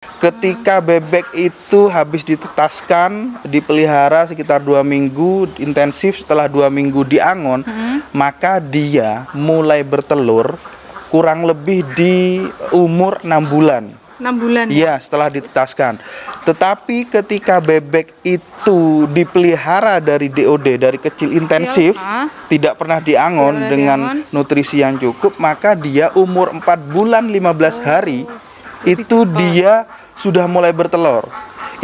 Ketika bebek itu habis ditetaskan, dipelihara sekitar 2 minggu intensif, setelah 2 minggu diangon, maka dia mulai bertelur kurang lebih di umur 6 bulan. 6 bulan. Iya, setelah ditetaskan. Tetapi ketika bebek itu dipelihara dari DOD, dari kecil intensif, tidak pernah diangon dengan nutrisi yang cukup, maka dia umur 4 bulan 15 hari itu dia sudah mulai bertelur.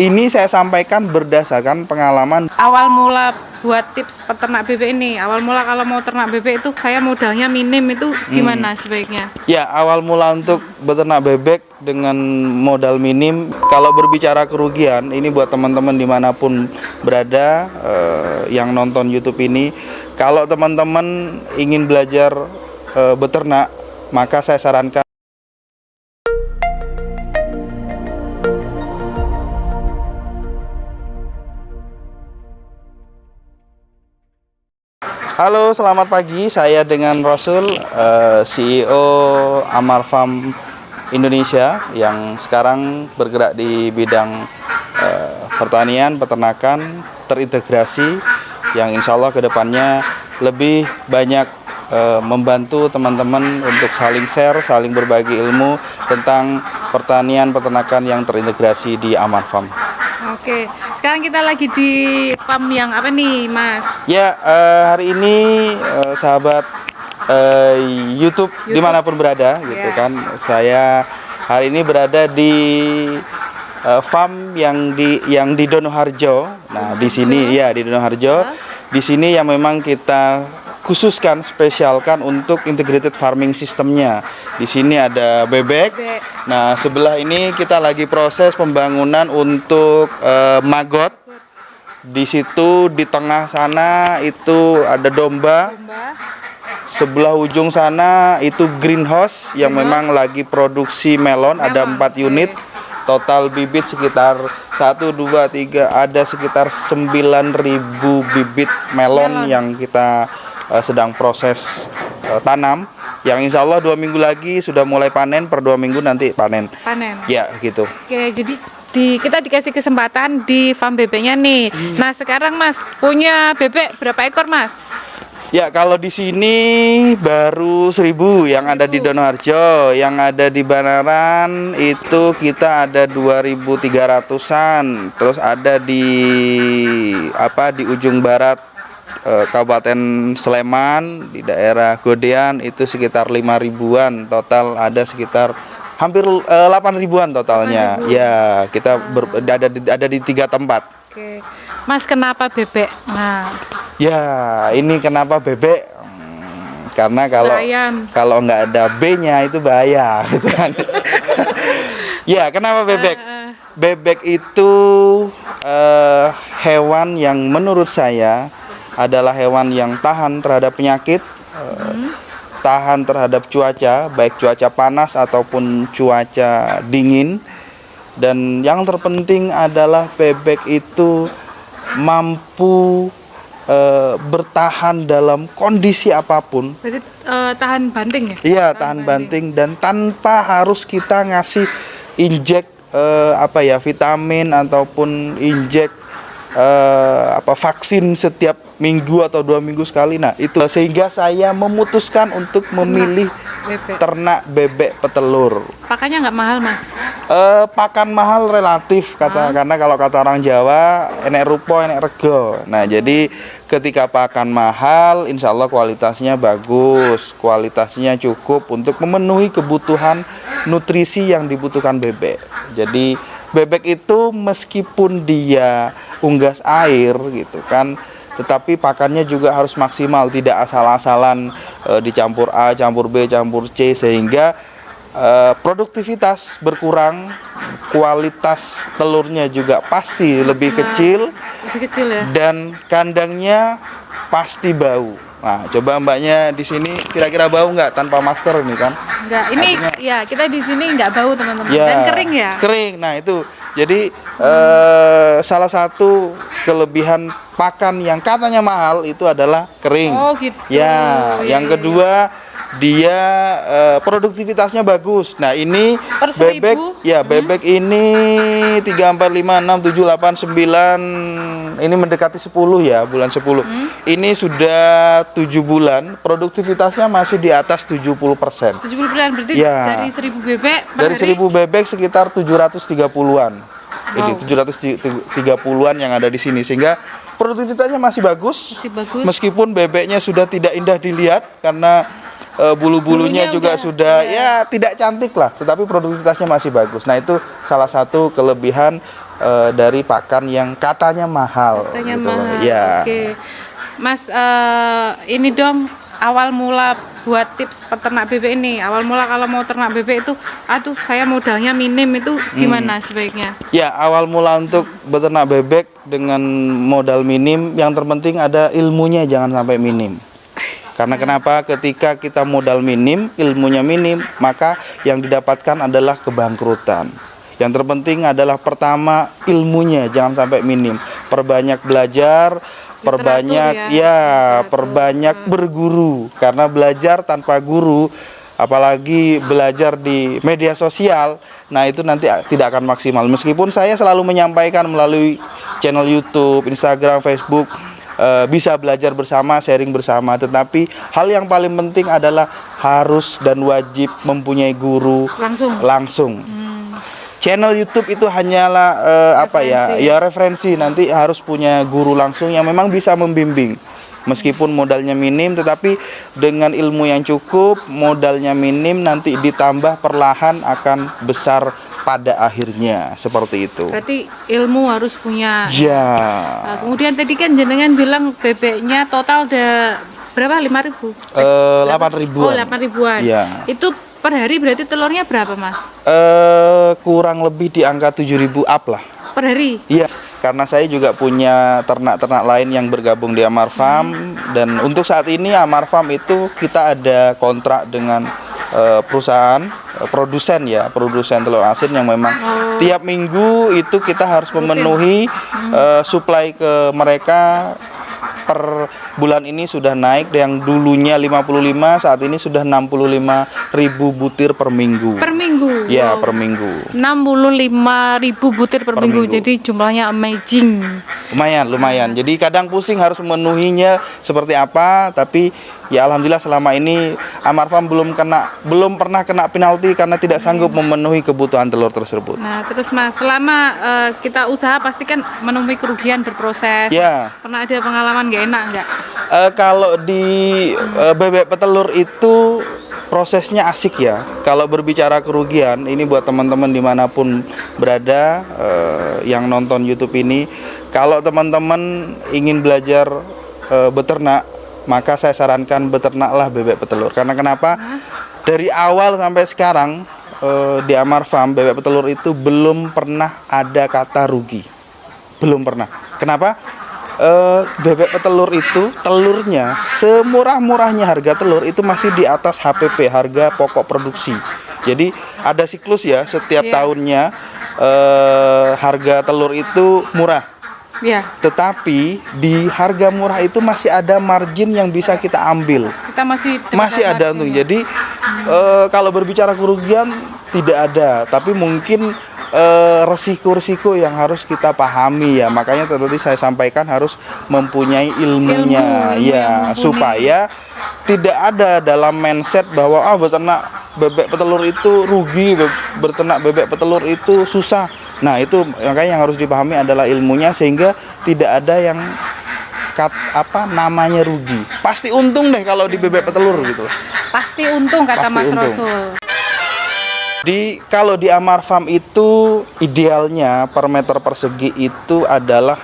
Ini saya sampaikan berdasarkan pengalaman. Awal mula buat tips peternak bebek ini, awal mula kalau mau ternak bebek itu saya modalnya minim, itu gimana sebaiknya? Ya, awal mula untuk beternak bebek dengan modal minim, kalau berbicara kerugian, ini buat teman-teman dimanapun berada yang nonton YouTube ini, kalau teman-teman ingin belajar beternak, maka saya sarankan Halo, selamat pagi. Saya dengan Rasul, CEO Amar Farm Indonesia yang sekarang bergerak di bidang pertanian, peternakan, terintegrasi yang insya Allah kedepannya lebih banyak membantu teman-teman untuk saling share, saling berbagi ilmu tentang pertanian, peternakan yang terintegrasi di Amar Farm. Oke, sekarang kita lagi di farm yang apa nih, Mas? Ya, hari ini sahabat YouTube dimanapun berada, gitu kan. Saya hari ini berada di farm yang di Donoharjo. Nah, di sini ya di Donoharjo. Di sini yang memang kita khususkan, spesialkan untuk integrated farming sistemnya. Di sini ada bebek. Nah, sebelah ini kita lagi proses pembangunan untuk magot. Di situ di tengah sana itu ada domba. Sebelah ujung sana itu greenhouse yang memang lagi produksi melon, ada 4 unit. Total bibit sekitar 1, 2, 3, ada sekitar 9.000 bibit melon yang kita sedang proses tanam, yang insya Allah 2 minggu lagi sudah mulai panen, per 2 minggu nanti panen. Ya, gitu. Oke, jadi kita dikasih kesempatan di farm bebeknya nih. Nah, sekarang Mas punya bebek berapa ekor, Mas? Ya, kalau di sini baru 1.000 yang ada di Donoharjo, yang ada di Banaran itu kita ada 2.300-an. Terus ada di ujung barat Kabupaten Sleman, di daerah Godean itu sekitar 5.000-an. Total ada sekitar hampir 8.000-an totalnya. 8.000. Ya, kita ada di 3 tempat. Oke. Mas, kenapa bebek? Nah, ya, ini kenapa bebek? Karena kalau nggak ada B-nya itu bahaya, gitu kan. Ya, kenapa bebek? Bebek itu hewan yang menurut saya adalah hewan yang tahan terhadap penyakit, tahan terhadap cuaca, baik cuaca panas ataupun cuaca dingin. Dan yang terpenting adalah bebek itu mampu bertahan dalam kondisi apapun. Berarti tahan banting ya? Iya, tahan banting dan tanpa harus kita ngasih injek vitamin ataupun injek vaksin setiap minggu atau 2 minggu sekali. Nah, itu sehingga saya memutuskan untuk memilih ternak bebek petelur. Pakannya nggak mahal, Mas? Pakan mahal relatif karena kalau kata orang Jawa enek rupo enek rego. Nah, jadi ketika pakan mahal, insya Allah kualitasnya bagus, kualitasnya cukup untuk memenuhi kebutuhan nutrisi yang dibutuhkan bebek. Jadi bebek itu meskipun dia unggas air gitu kan, tetapi pakannya juga harus maksimal, tidak asal-asalan dicampur A, campur B, campur C, sehingga produktivitas berkurang, kualitas telurnya juga pasti lebih kecil ya? Dan kandangnya pasti bau. Nah, coba mbaknya di sini kira-kira bau nggak tanpa masker nih kan? Enggak, ini ya kita di sini nggak bau teman-teman, dan kering ya? Kering, nah itu. Jadi salah satu kelebihan pakan yang katanya mahal itu adalah kering. Oh gitu. Ya, yang kedua dia produktivitasnya bagus. Nah, ini Per bebek 1000? ya, bebek ini 3, 4, 5, 6, 7, 8, 9, ini mendekati 10 ya, bulan 10. Ini sudah 7 bulan, produktivitasnya masih di atas 70%. 70 berarti Ya. dari 1000 bebek per Dari hari? 1000 bebek sekitar 730-an. Ini Wow. 730-an yang ada di sini, sehingga produktivitasnya masih bagus. Masih bagus. Meskipun bebeknya sudah tidak indah dilihat karena bulu-bulunya Bulunya juga udah, sudah ya tidak cantik lah, tetapi produktivitasnya masih bagus. Nah, itu salah satu kelebihan dari pakan yang katanya mahal. Katanya gitu loh. mahal. Ya. Oke. Mas, ini dong awal mula buat tips peternak bebek ini. Awal mula kalau mau ternak bebek itu, aduh saya modalnya minim, itu gimana sebaiknya? Ya, awal mula untuk beternak bebek dengan modal minim, yang terpenting ada ilmunya, jangan sampai minim. Karena kenapa? Ketika kita modal minim, ilmunya minim, maka yang didapatkan adalah kebangkrutan. Yang terpenting adalah pertama ilmunya, jangan sampai minim. Perbanyak belajar, perbanyak perbanyak berguru. Karena belajar tanpa guru, apalagi belajar di media sosial, nah itu nanti tidak akan maksimal. Meskipun saya selalu menyampaikan melalui channel YouTube, Instagram, Facebook, bisa belajar bersama, sharing bersama, tetapi hal yang paling penting adalah harus dan wajib mempunyai guru langsung. Channel YouTube itu hanyalah referensi. Nanti harus punya guru langsung yang memang bisa membimbing. Meskipun modalnya minim, tetapi dengan ilmu yang cukup, modalnya minim, nanti ditambah perlahan akan besar pada akhirnya, seperti itu. Berarti ilmu harus punya. Ya. Nah, kemudian tadi kan jenengan bilang bebeknya total ada berapa? 5.000? 8.000-an. Oh, 8.000-an. Ya. Itu per hari berarti telurnya berapa, Mas? Kurang lebih di angka 7.000 up lah. Per hari? Iya, karena saya juga punya ternak-ternak lain yang bergabung di Amar Farm, dan untuk saat ini Amar Farm itu kita ada kontrak dengan perusahaan produsen telur asin yang memang tiap minggu itu kita harus memenuhi suplai ke mereka. Per bulan ini sudah naik, yang dulunya 55, saat ini sudah 65.000 butir per minggu. Per minggu? Ya, wow. Per minggu. 65.000 butir per minggu, jadi jumlahnya amazing. Lumayan. Jadi kadang pusing harus memenuhinya seperti apa, tapi ya alhamdulillah selama ini Amar Farm belum pernah kena penalti karena tidak sanggup memenuhi kebutuhan telur tersebut. Nah, terus Mas, selama kita usaha pasti kan menemui kerugian berproses. Ya. Pernah ada pengalaman nggak enak nggak? Kalau di bebek petelur itu prosesnya asik ya. Kalau berbicara kerugian, ini buat teman-teman dimanapun berada yang nonton YouTube ini, kalau teman-teman ingin belajar beternak, maka saya sarankan beternaklah bebek petelur. Karena kenapa? Dari awal sampai sekarang di Amar Farm bebek petelur itu belum pernah ada kata rugi. Belum pernah. Kenapa? Bebek petelur itu telurnya semurah-murahnya harga telur itu masih di atas HPP, harga pokok produksi. Jadi ada siklus ya, setiap tahunnya harga telur itu murah. Ya. Tetapi di harga murah itu masih ada margin yang bisa kita ambil. Kita masih ada untung. Jadi kalau berbicara kerugian tidak ada, tapi mungkin resiko-resiko yang harus kita pahami ya. Makanya tadi saya sampaikan harus mempunyai ilmunya supaya tidak ada dalam mindset bahwa beternak bebek petelur itu rugi, beternak bebek petelur itu susah. Nah, itu makanya yang harus dipahami adalah ilmunya, sehingga tidak ada yang namanya rugi. Pasti untung deh kalau di bebek petelur gitu. Pasti untung kata Mas Rasul. Kalau di Amar Farm itu idealnya per meter persegi itu adalah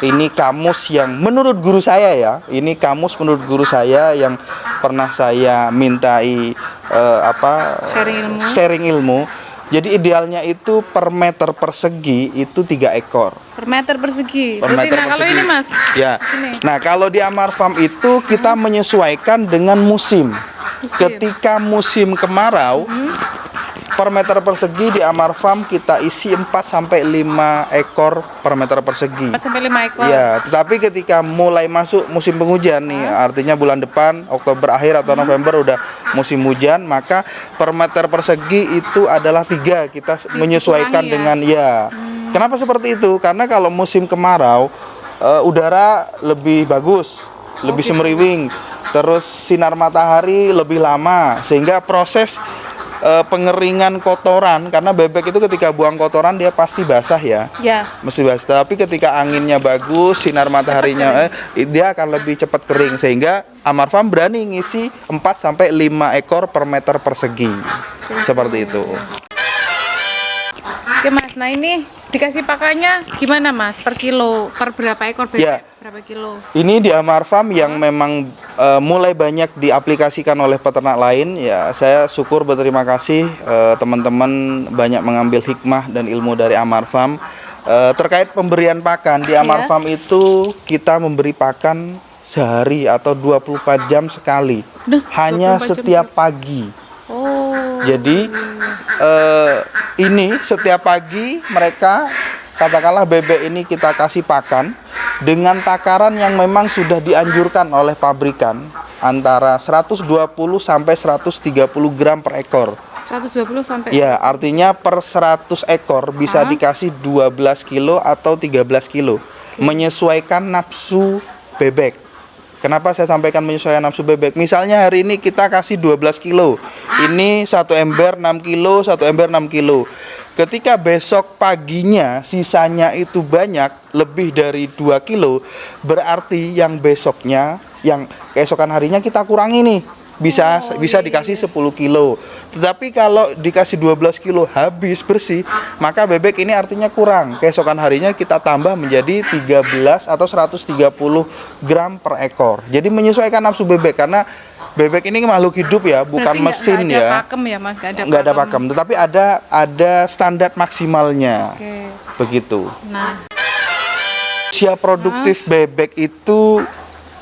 ini kamus yang menurut guru saya ya. Ini kamus menurut guru saya yang pernah saya mintai sharing ilmu. Jadi idealnya itu per meter persegi itu 3 ekor. Per meter persegi. Kalau ini Mas. Ya. Nah, kalau di Amar Farm itu kita menyesuaikan dengan musim. Ketika musim kemarau, per meter persegi di Amar Farm kita isi 4 sampai 5 ekor per meter persegi. 4 sampai 5 ekor. Ya, tetapi ketika mulai masuk musim penghujan nih, artinya bulan depan Oktober akhir atau November udah musim hujan, maka per meter persegi itu adalah 3, kita menyesuaikan ya? dengan Kenapa seperti itu? Karena kalau musim kemarau udara lebih bagus, lebih semeriwing, terus sinar matahari lebih lama, sehingga proses pengeringan kotoran, karena bebek itu ketika buang kotoran dia pasti basah ya. Ya. Mesti basah. Tapi ketika anginnya bagus, sinar mataharinya dia akan lebih cepat kering, sehingga Amar Farm berani ngisi 4 sampai 5 ekor per meter persegi. Seperti itu. Oke Mas, nah ini dikasih pakannya gimana Mas? Per kilo, per berapa ekor bebek? Ya. Berapa kilo? Ini di Amar Farm yang memang mulai banyak diaplikasikan oleh peternak lain. Ya, saya syukur berterima kasih teman-teman banyak mengambil hikmah dan ilmu dari Amar Farm. Terkait pemberian pakan di Amar Farm itu kita memberi pakan sehari atau 24 jam sekali. Hanya setiap pagi. Oh. Jadi ini setiap pagi mereka, katakanlah bebek ini kita kasih pakan dengan takaran yang memang sudah dianjurkan oleh pabrikan, antara 120 sampai 130 gram per ekor. 120 sampai. Ya, artinya per 100 ekor bisa dikasih 12 kilo atau 13 kilo. Menyesuaikan nafsu bebek. Kenapa saya sampaikan menyesuaikan nafsu bebek? Misalnya hari ini kita kasih 12 kilo. Ini 1 ember 6 kilo, 1 ember 6 kilo. Ketika besok paginya sisanya itu banyak, lebih dari 2 kilo, berarti yang besoknya, yang keesokan harinya kita kurangi nih. Bisa dikasih 10 kilo. Tetapi kalau dikasih 12 kilo habis bersih, maka bebek ini artinya kurang. Keesokan harinya kita tambah menjadi 13 atau 130 gram per ekor. Jadi menyesuaikan nafsu bebek, karena bebek ini makhluk hidup ya, bukan berarti mesin nggak ada ya. Pakem ya Mas, Nggak ada pakem, tetapi ada standar maksimalnya. Oke. Begitu. Nah, Usia produktif bebek itu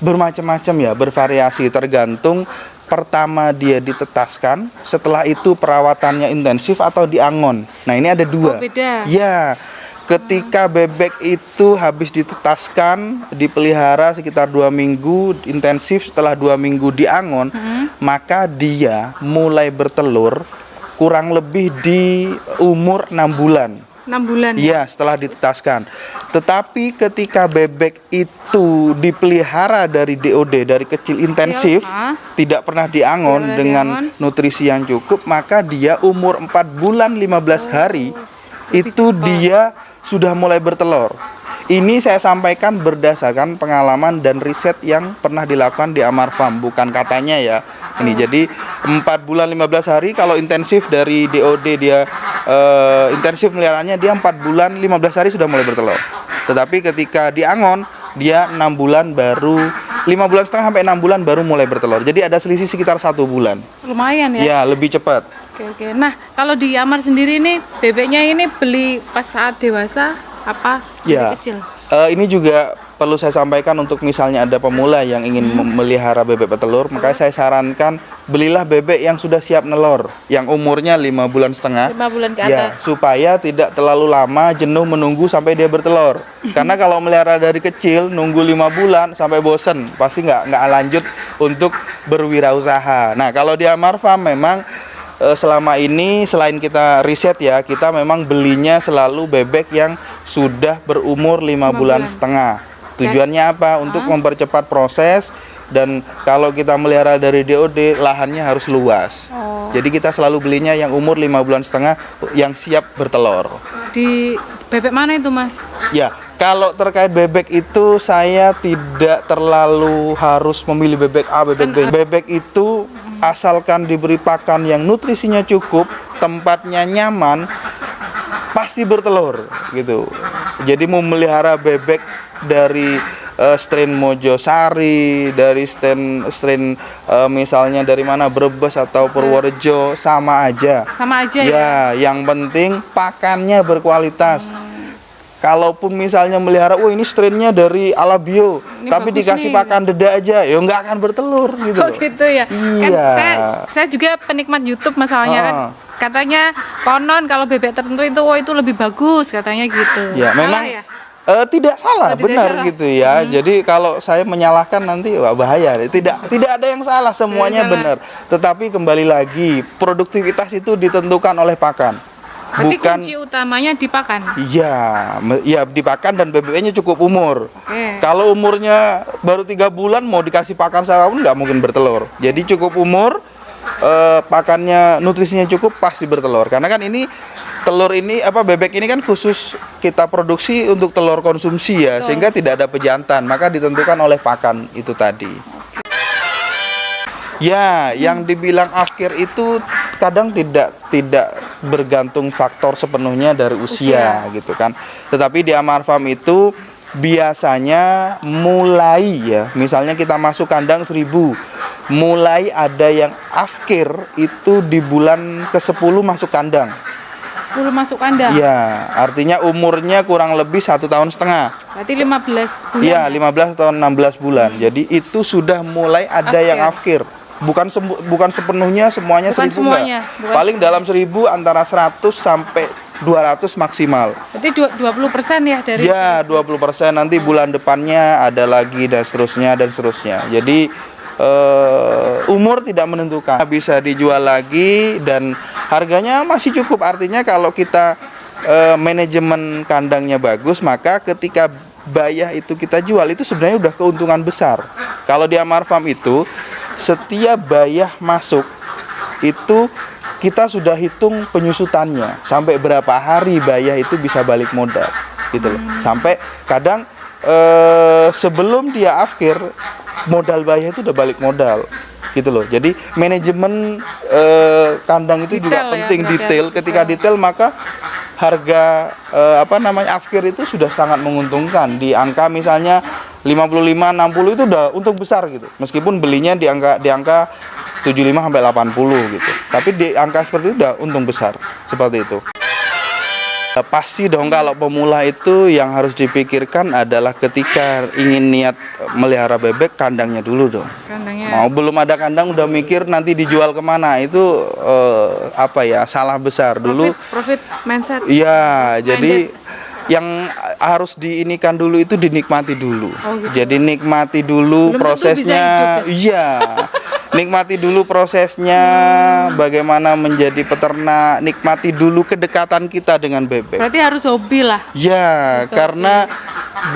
bermacam-macam ya, bervariasi tergantung pertama dia ditetaskan, setelah itu perawatannya intensif atau diangon. Nah, ini ada 2. beda. Ya. Ketika bebek itu habis ditetaskan, dipelihara sekitar 2 minggu intensif, setelah 2 minggu diangon, maka dia mulai bertelur kurang lebih di umur 6 bulan. 6 bulan. Iya, setelah ditetaskan. Tetapi ketika bebek itu dipelihara dari DOD, dari kecil intensif, tidak pernah diangon dengan nutrisi yang cukup, maka dia umur 4 bulan 15 hari itu dia sudah mulai bertelur. Ini saya sampaikan berdasarkan pengalaman dan riset yang pernah dilakukan di Amar Farm, bukan katanya ya. Ini jadi 4 bulan 15 hari kalau intensif dari DOD dia intensif meliharaannya, dia 4 bulan 15 hari sudah mulai bertelur. Tetapi ketika diangon dia 6 bulan baru 5 bulan setengah sampai 6 bulan baru mulai bertelur. Jadi ada selisih sekitar 1 bulan. Lumayan ya. Ya, lebih cepat. Oke. Nah, kalau di Amar sendiri nih bebeknya ini beli pas saat dewasa apa Ya. kecil? Ini juga perlu saya sampaikan untuk misalnya ada pemula yang ingin memelihara bebek petelur, maka saya sarankan belilah bebek yang sudah siap nelor, yang umurnya 5 bulan setengah. 5 bulan ke Ya, atas. supaya tidak terlalu lama jenuh menunggu sampai dia bertelur. Karena kalau melihara dari kecil nunggu 5 bulan sampai bosen, pasti nggak lanjut untuk berwirausaha. Nah, kalau di Amar Farm memang selama ini selain kita riset ya, kita memang belinya selalu bebek yang sudah berumur 5 bulan setengah. Tujuannya apa? Untuk mempercepat proses, dan kalau kita melihara dari DOD lahannya harus luas. Jadi kita selalu belinya yang umur 5 bulan setengah yang siap bertelur. Di bebek mana itu Mas? Ya, kalau terkait bebek itu saya tidak terlalu harus memilih bebek A, bebek B. Bebek itu asalkan diberi pakan yang nutrisinya cukup, tempatnya nyaman, pasti bertelur gitu. Jadi mau melihara bebek dari strain Mojosari, dari strain misalnya dari mana, Brebes atau Purworejo, sama aja. Sama aja ya. Ya, yang penting pakannya berkualitas. Kalaupun misalnya melihara, ini strainnya dari Alabio, Ini tapi bagus dikasih nih. pakan deda aja, ya nggak akan bertelur gitu. Oh gitu ya. Kan Iya. saya juga penikmat YouTube masalahnya kan. katanya konon kalau bebek tertentu itu itu lebih bagus katanya gitu. Ya, Salah memang ya? tidak salah, tidak benar salah. gitu ya. Jadi kalau saya menyalahkan nanti wah bahaya. Tidak ada yang salah, semuanya Tidak benar. Tetapi kembali lagi, produktivitas itu ditentukan oleh pakan. Berarti Bukan kunci utamanya di pakan. ya dipakan dan BBM-nya cukup umur. Oke. Kalau umurnya baru 3 bulan mau dikasih pakan siapapun nggak mungkin bertelur. Jadi cukup umur, pakannya nutrisinya cukup pasti bertelur. Karena kan ini telur ini bebek ini kan khusus kita produksi untuk telur konsumsi ya, sehingga tidak ada pejantan, maka ditentukan oleh pakan itu tadi. Ya, yang dibilang afkir itu kadang tidak bergantung faktor sepenuhnya dari usia gitu kan. Tetapi di Amar Farm itu biasanya mulai ya, misalnya kita masuk kandang 1000, mulai ada yang afkir itu di bulan ke-10 masuk kandang. 10 masuk kandang. Iya, artinya umurnya kurang lebih 1,5 tahun. Berarti 15 bulan. Iya, 15 atau 16 bulan. Jadi itu sudah mulai ada yang afkir. Bukan sepenuhnya semuanya Bukan 1000 semuanya, enggak. bukan Paling dalam 1000 antara 100 sampai 200 maksimal. Berarti 20% ya dari. Ya, 20%, nanti bulan depannya ada lagi dan seterusnya dan seterusnya. Jadi umur tidak menentukan. Bisa dijual lagi dan harganya masih cukup. Artinya kalau kita manajemen kandangnya bagus, maka ketika bayah itu kita jual itu sebenarnya udah keuntungan besar. Kalau di Amar Farm itu setiap bayah masuk itu kita sudah hitung penyusutannya sampai berapa hari bayah itu bisa balik modal gitu loh. Sampai kadang sebelum dia afkir modal bayah itu udah balik modal gitu loh. Jadi manajemen kandang itu juga penting, detail. Ketika detail maka harga afkir itu sudah sangat menguntungkan. Di angka misalnya 55 60 itu udah untung besar gitu. Meskipun belinya di angka 75 sampai 80 gitu. Tapi di angka seperti itu udah untung besar. Seperti itu. Pasti dong kalau pemula itu yang harus dipikirkan adalah ketika ingin niat melihara bebek, kandangnya dulu dong. Kandangnya. Belum ada kandang udah mikir nanti dijual kemana, itu salah besar dulu. Profit mindset. Iya, jadi yang harus diinikan dulu itu dinikmati dulu. Gitu. Jadi nikmati dulu belum prosesnya. Iya. Nikmati dulu prosesnya, bagaimana menjadi peternak, nikmati dulu kedekatan kita dengan bebek. Berarti harus hobi lah. Ya, karena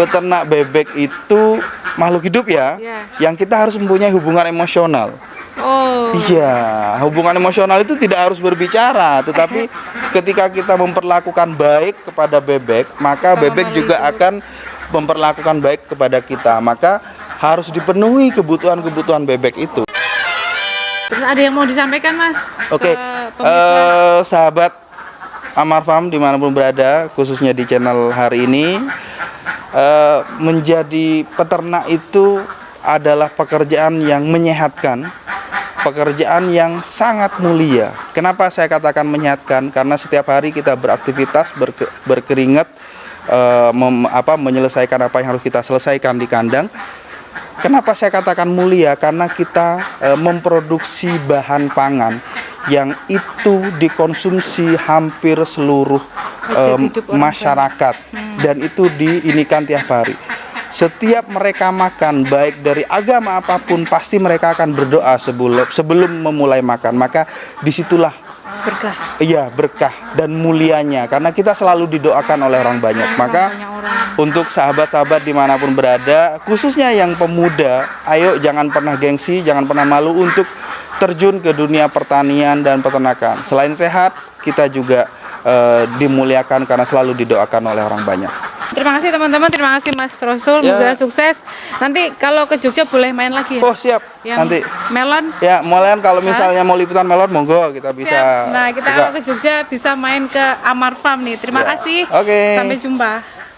beternak bebek itu makhluk hidup ya, yang kita harus mempunyai hubungan emosional. Iya, hubungan emosional itu tidak harus berbicara, tetapi ketika kita memperlakukan baik kepada bebek, maka bebek juga akan memperlakukan baik kepada kita. Maka harus dipenuhi kebutuhan-kebutuhan bebek itu. Terus ada yang mau disampaikan, Mas? Oke, sahabat Amar Farm dimanapun berada, khususnya di channel hari ini, menjadi peternak itu adalah pekerjaan yang menyehatkan, pekerjaan yang sangat mulia. Kenapa saya katakan menyehatkan? Karena setiap hari kita beraktivitas, berkeringat, menyelesaikan apa yang harus kita selesaikan di kandang. Kenapa saya katakan mulia? Karena kita memproduksi bahan pangan yang itu dikonsumsi hampir seluruh masyarakat dan itu diinikan tiap hari. Setiap mereka makan, baik dari agama apapun, pasti mereka akan berdoa sebelum memulai makan. Maka disitulah berkah. Iya, berkah dan mulianya, karena kita selalu didoakan oleh orang banyak. Maka untuk sahabat-sahabat dimanapun berada, khususnya yang pemuda, ayo jangan pernah gengsi, jangan pernah malu untuk terjun ke dunia pertanian dan peternakan. Selain sehat, kita juga dimuliakan karena selalu didoakan oleh orang banyak. Terima kasih teman-teman, terima kasih Mas Rasul, semoga sukses. Nanti kalau ke Jogja boleh main lagi ya? Oh siap, nanti melon? Ya, melon kalau misalnya mau liputan melon, monggo kita bisa. Siap. Nah, kita kalau ke Jogja bisa main ke Amar Farm nih. Terima kasih. Oke. Sampai jumpa.